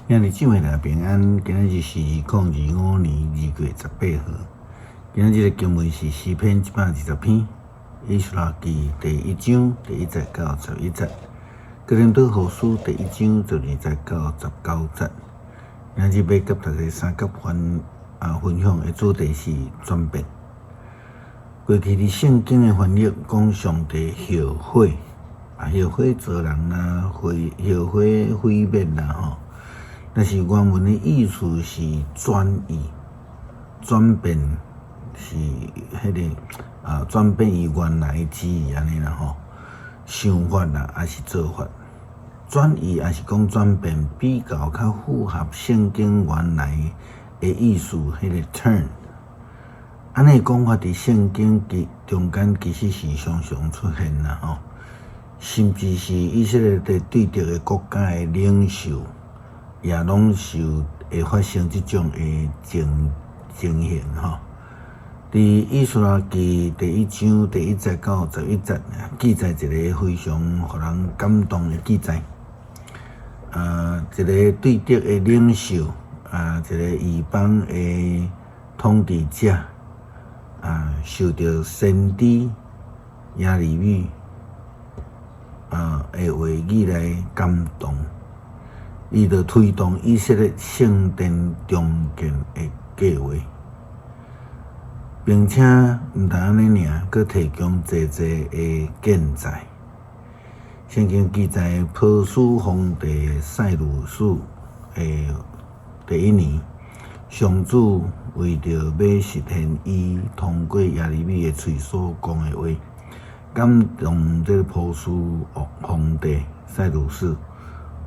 兄弟姊妹大家平安，今日是2025年2月18号。今日的经文是诗篇120篇，以斯拉记第1章第1节到11节，哥林多后书第1章12节到19节。今日要甲大家三角分享的主题是转变。过去伫圣经的翻译讲上帝后悔，后悔做人啦，后悔毁灭啦吼。但是原文的意思是转移、转变，是转变于原来旨意安尼啦吼，想法啦还是做法，转移还是讲转变比较符合圣经原来的意思，turn。安尼讲法伫圣经中间其实是常常出现啦吼，甚至是以色列对着的国家的领袖。也拢是会发生即种的情形吼。伫以斯拉记第1章第1节到11节，记载一个非常互人感动的记载。一个对敌的领袖，一个异邦的统治者，受到先知亚利米的话语来感动。伊就推动以色列圣殿重建的计划，并且毋但安尼尔，佮提供济的建材。圣经记载，波斯皇帝塞鲁士第1年，上主为着要实现伊通过亚利米的嘴所讲的话，感动这个波斯皇帝塞鲁士。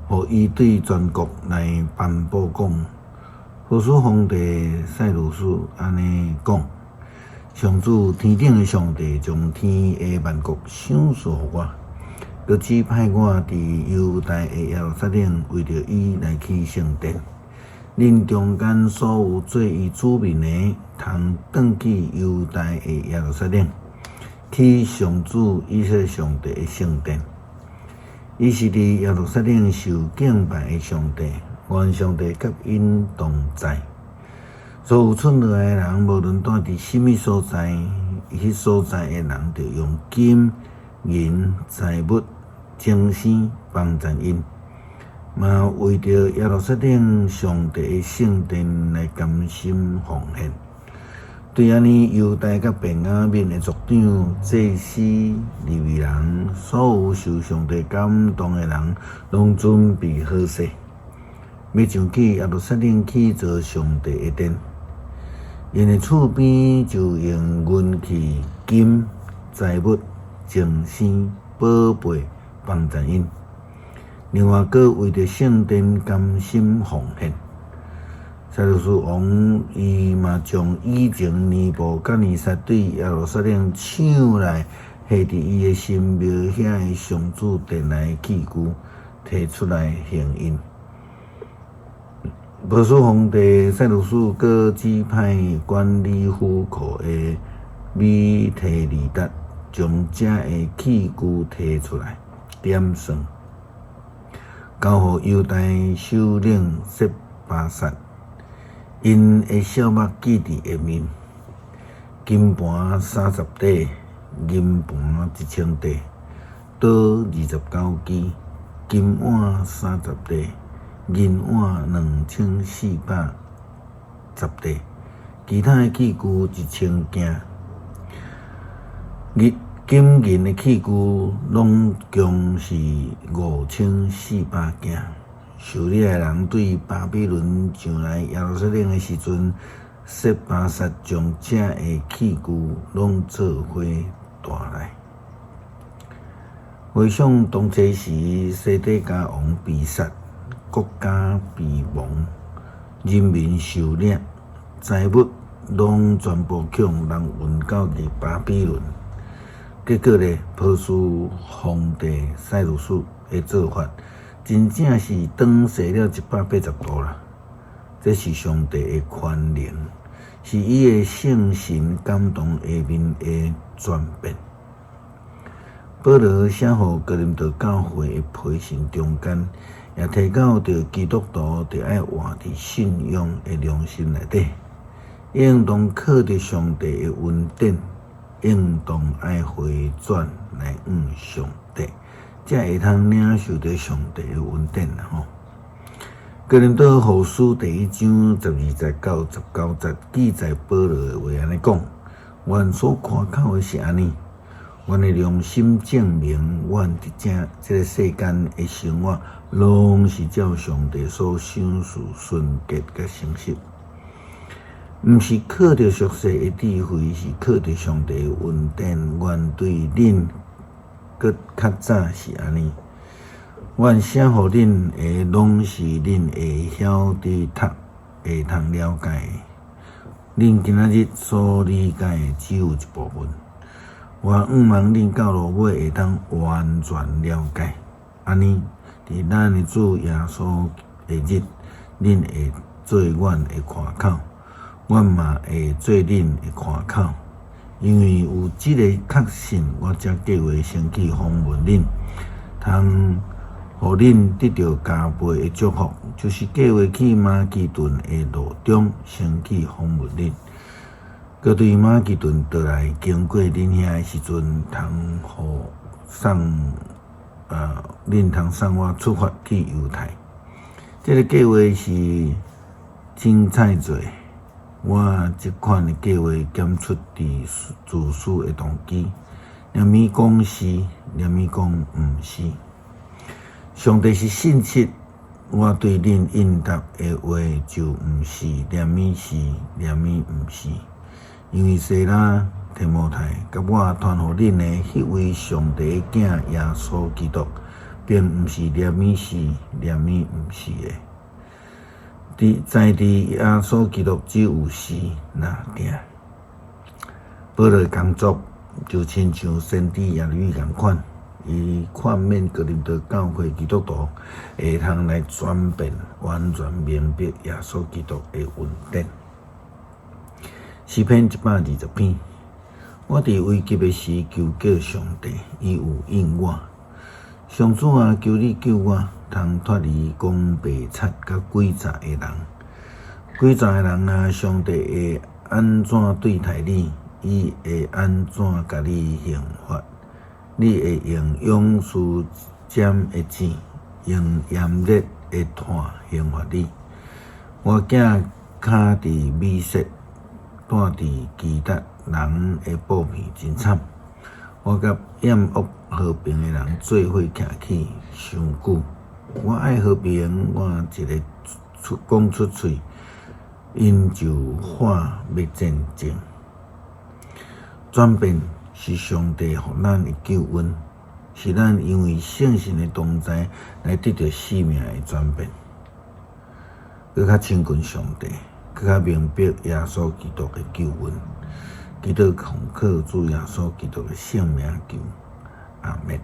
互伊对全国来颁布讲，波斯皇帝塞鲁士安尼讲：上主天顶的上帝将天的万国赏赐互我，佮指派我伫犹大的耶路撒冷，为着伊来起圣殿。恁中间所有做伊子民的，通转去犹大的耶路撒冷，起上主以色列上帝的圣殿。伊是伫耶路撒冷受敬拜的上帝，愿上帝甲因同在。所有剩落来的人，无论住伫什么所在，迄所在的人就用金银财物、精神帮助因，嘛为着耶路撒冷上帝的圣殿来甘心奉献。对安尼犹大甲便雅悯的族长、祭司、利未人，所有受上帝感动的人，拢准备好势，要上去耶路撒冷去造上帝的殿。因的厝边就用银器、金、财物、精神、宝贝帮助因。另外，阁为着圣殿甘心奉献。塞鲁士王伊嘛将以前尼布甲尼撒对耶路撒冷抢来下伫伊的神庙遐的上主殿内器具摕出来行印。波斯皇帝塞鲁士阁指派管理府库的米提利达将这的器具摕出来点算，交互犹大首领色巴撒。因的小目记伫下面，金盘30块，银盘1000块，刀29支，金碗30块，银碗2410块，其他的器具1000件。金银的器具拢共是5400件。受理的人对巴比伦上来耶路撒冷的时阵，色巴撒将这的器具拢做伙带来。回想当初时，西底家王被杀，国家被亡，人民受掠，财物拢全部向人运到去巴比伦。结果呢，波斯皇帝塞鲁士的做法。真正是长西了180度啦！这是上帝的权能，是伊的圣神感动下面的转变。保罗写予哥林多教会的批信中间，也提到着基督徒着爱活伫信仰的良心内底，应当靠着上帝的恩典，应当爱回转来上帝，才会通领受着上帝的恩典啦吼。哥林多后书第1章12节到19节记载保罗的话安尼讲：阮所看口的是安尼，阮的良心证明，阮伫这个世间的生活，拢是照上帝所赏赐纯洁甲诚实，毋是靠着俗世的智慧，是靠着上帝的恩典。阮对恁搁较早是安尼。阮写互恁的，拢是恁会晓伫读，会通了解的。恁今仔日所理解的只有一部分。我毋望恁到落尾会当完全了解。安尼，伫咱的主耶稣的日，恁会做阮的看口，阮嘛会做恁的看口。因为有即个确信，我才计划先去访问恁，通互恁得到加倍的祝福，就是计划去马其顿的路中先去访问恁，佮对马其顿倒来经过恁遐的时阵，恁通送我出发去犹太。这个计划是真彩做，我即款的计划检出伫自私的动机，连咪讲是，连咪讲毋是。上帝是信实，我对恁应答的话就毋是，连咪是，连咪毋是。因为西拉、提摩太甲我传互恁的迄位上帝的囝耶稣基督，并毋是连咪是，连咪毋是的。在耶稣基督只有是那定。保罗工作就亲像先知耶利米共款。伊劝勉哥林多教会基督徒会通来转变，完全明白耶稣基督的恩典。诗篇120篇，我伫危急的时求叫上帝，伊有应我。上主啊，求你救我，通脱离讲白贼甲诡诈的人。诡诈的人啊，上帝会安怎对待你？伊会安怎甲你刑罚？你会用勇士尖的剑，用炎热的炭刑罚你。我囝徛伫米色，住伫基达人的布片，真惨。我甲厌恶和平的人做伙徛起，伤久。我爱和平，我一个讲出嘴，因就化要战争。转变是上帝互咱的救恩，是咱因为圣神的同在来得到生命的转变，更较亲近上帝，更较明白耶稣基督的救恩。基督奉靠主耶稣基督的圣名求，阿们。